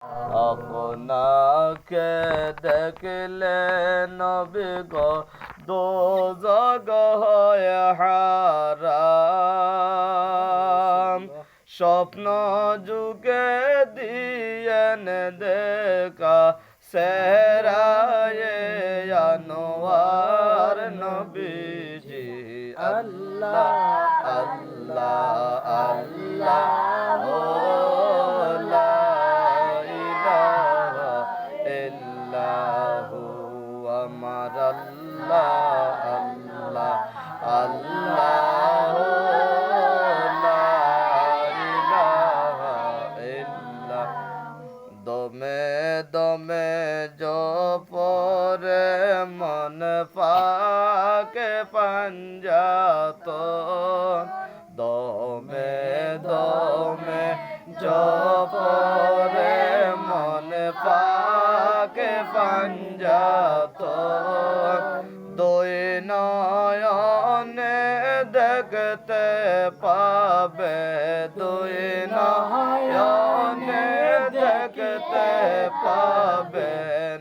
আপনাকে দেখলে নবী গো দোজখ হয় হারাম। স্বপ্ন যুগে দিয়েন দেখা সেরায়ে আনোয়ার নবীজি। আল্লাহ আল্লাহ আল্লাহ ও লা ইলাহা ইল্লাহু আমার আল্লাহ আল্লাহ আল্লাহ লা ইলাহা ইল্লাহ। দমে দমে জপরে মন পাকে পাঞ্জাতন। দমে দমে জপরে মন পাকে পাঞ্জাতন। দুই নয়নে দেখতে পাবে, দুই নয়নে দেখতে পাবে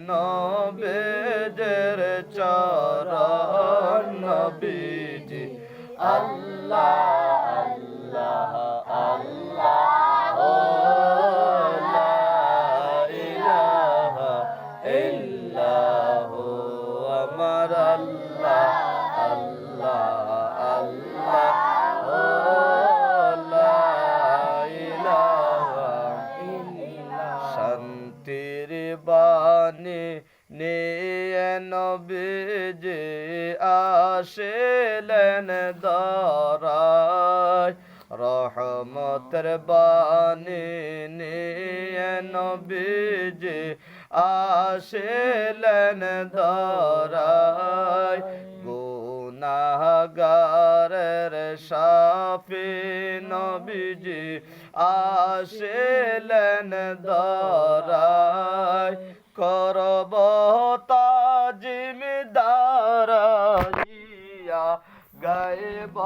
নবীর চরণ নবীজি। আল্লাহ আল্লাহ আল্লাহ ও লা ইলাহা ইল্লাহু আমার আল্লাহ আল্লাহ আল্লাহ ও লা ইলাহা ইল্লাল্লাহ। শান্তির বাণী নিয়ে নবীজি আসিলেন ধরায়। রহমতের বাণী নিয়ে নবীজি আসিলেন ধরায়। গুনাহগারের শাফি নবীজি আসিলেন ধরায়। করব তাজিমদারিয়া গায়ব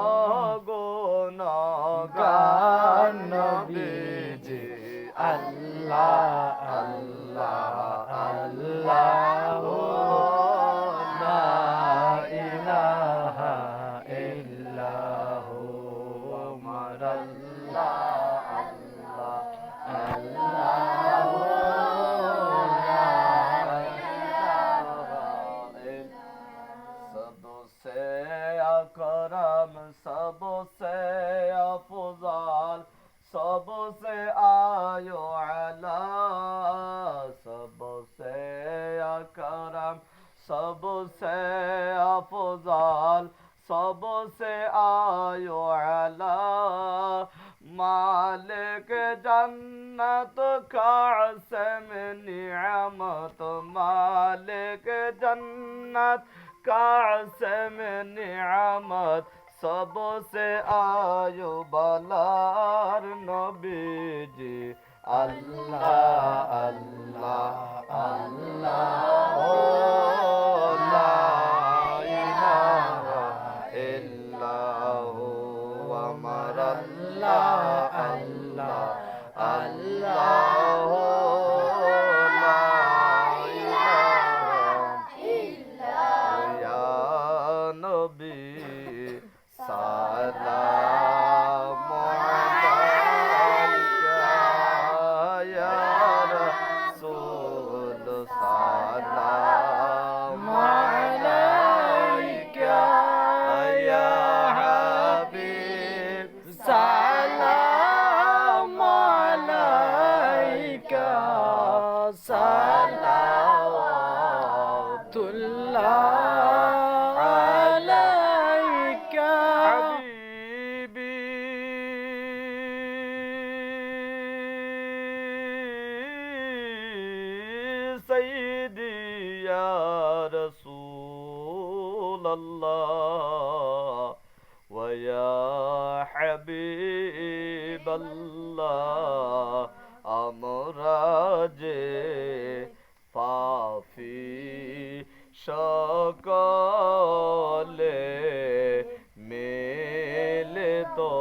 গুণগান নবীজি। আল্লাহ আল্লাহ আল্লাহ লা ইলাহা ইল্লাহু আমার আল্লাহ আল্লাহ আল্লাহ सबसे अकरम सबसे अफजाल सबसे आयो अला। सबसे अकरम सबसे अफजाल सबसे आयो अला। मालिक जन्नत कासम नियामत मालिक जन्नत कासम नियामत सबसे आयो बलार नबीजी। अल्लाह अल्लाह अल्लाह ओ ला इलाहा इल्लाहु আমার আল্লাহ আল্লাহ আল্লাহ লা ইলাহা ইয়া নবী সালাম আলাইকা ইয়া রাসূল সালাম আলাইকা ইয়া হাবিব সালাম আলাইকা সালাওয়াতুল্লাহ আলাইকা হাবিবি সাইয়্যিদি ইয়া রাসূলাল্লাহ ওয়া ইয়া হাবিবাল্লাহ। আমরা যে পাপী সকলে মেলে তো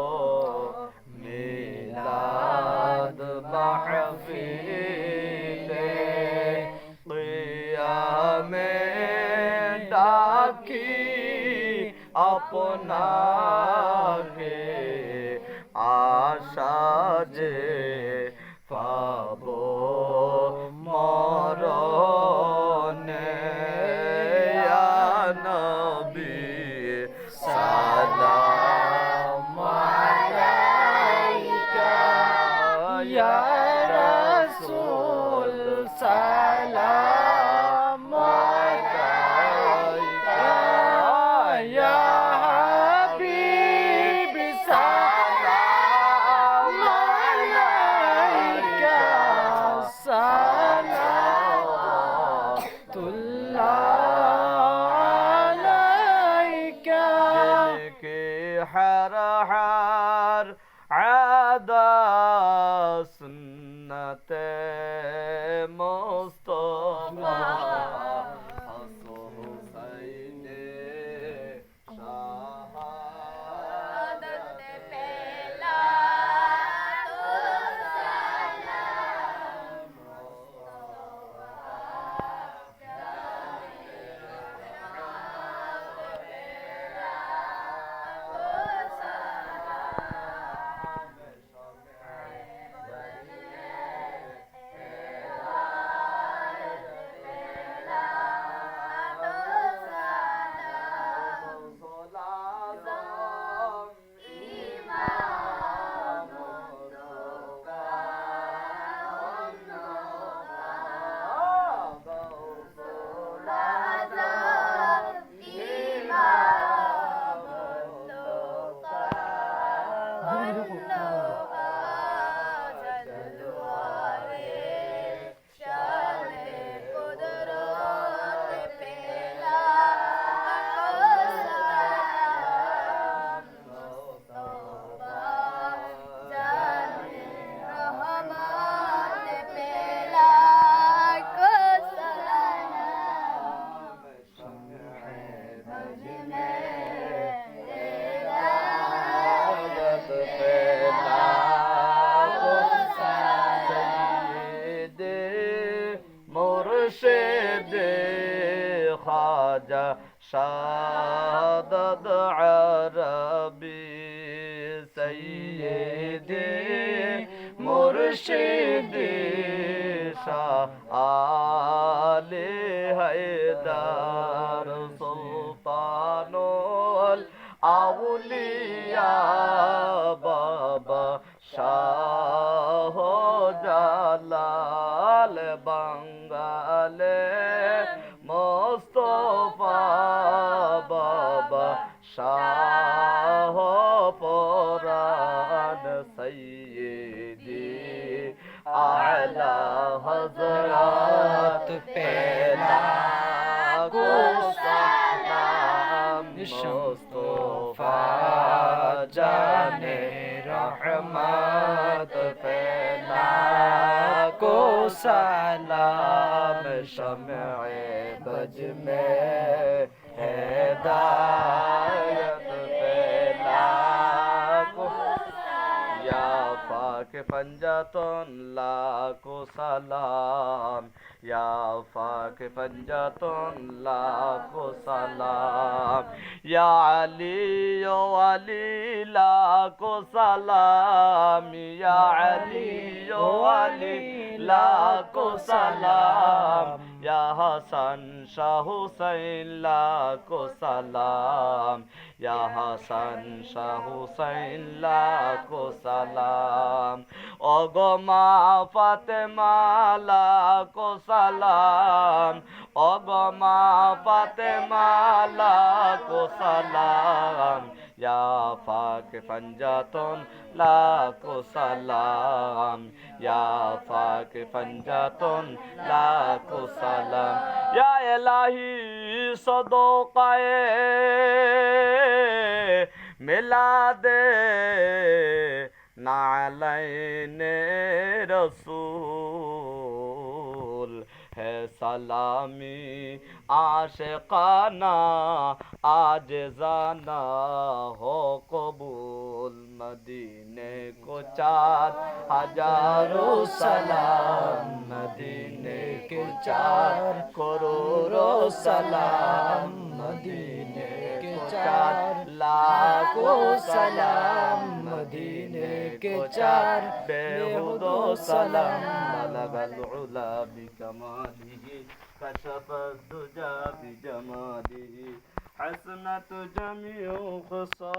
মিলাদ মাহফিল আপনাকে আশা যে পাবো মরণে ইয়া নবী সালাম আলাইকা ইয়া রাসূল সালাম আলাইকা ইয়া হাবিব সালাম আলাইকা हर हर आदा सुन्नत मुस्तफा हसो हुसैन शहादत पेला तो सलाम ख्वाजा शादद अरबी सैयदे मुर्शिद शाह आले हैदर सुल्तानुल आउलिया बाबा शाह জালাল বাঙ্গালে মোস্তফা বাবা শাহ পরাণ সৈয়দি আলা হযরত পেলা গো সালাম মুস্তফা জানে रहमत फैला को सलाम शम्ए बज में हिदायत फैला को या पाक पंजातन लाको सलाम या पाक पंजातन लाको सलाम या अली ओ अली लाको सलाम या अली ओ अली लाको सलाम या हसन शाह हुसैन लाको सलाम या हसन शाह हुसैन लाको सलाम ओगो मा फातिमा लाको सलाम ओगो मा फातिमा लाको सलाम या फाक पंजातन लाको सलाम या फाक पंजातन लाको सलाम या इलाही सदोकाए मिला दे नालैने रसूल है सलामी आशिकाना आज जाना हो कबूल मदीने को 4000 सलाम मदीने के 4 करोड़ों सलाम मदीने के 4 सलाम मदीने के चार बेहुदो सलाम बलगल उला बिकमालिही कशफत दुजा बिजमालिही हसनत जमीउ खुसा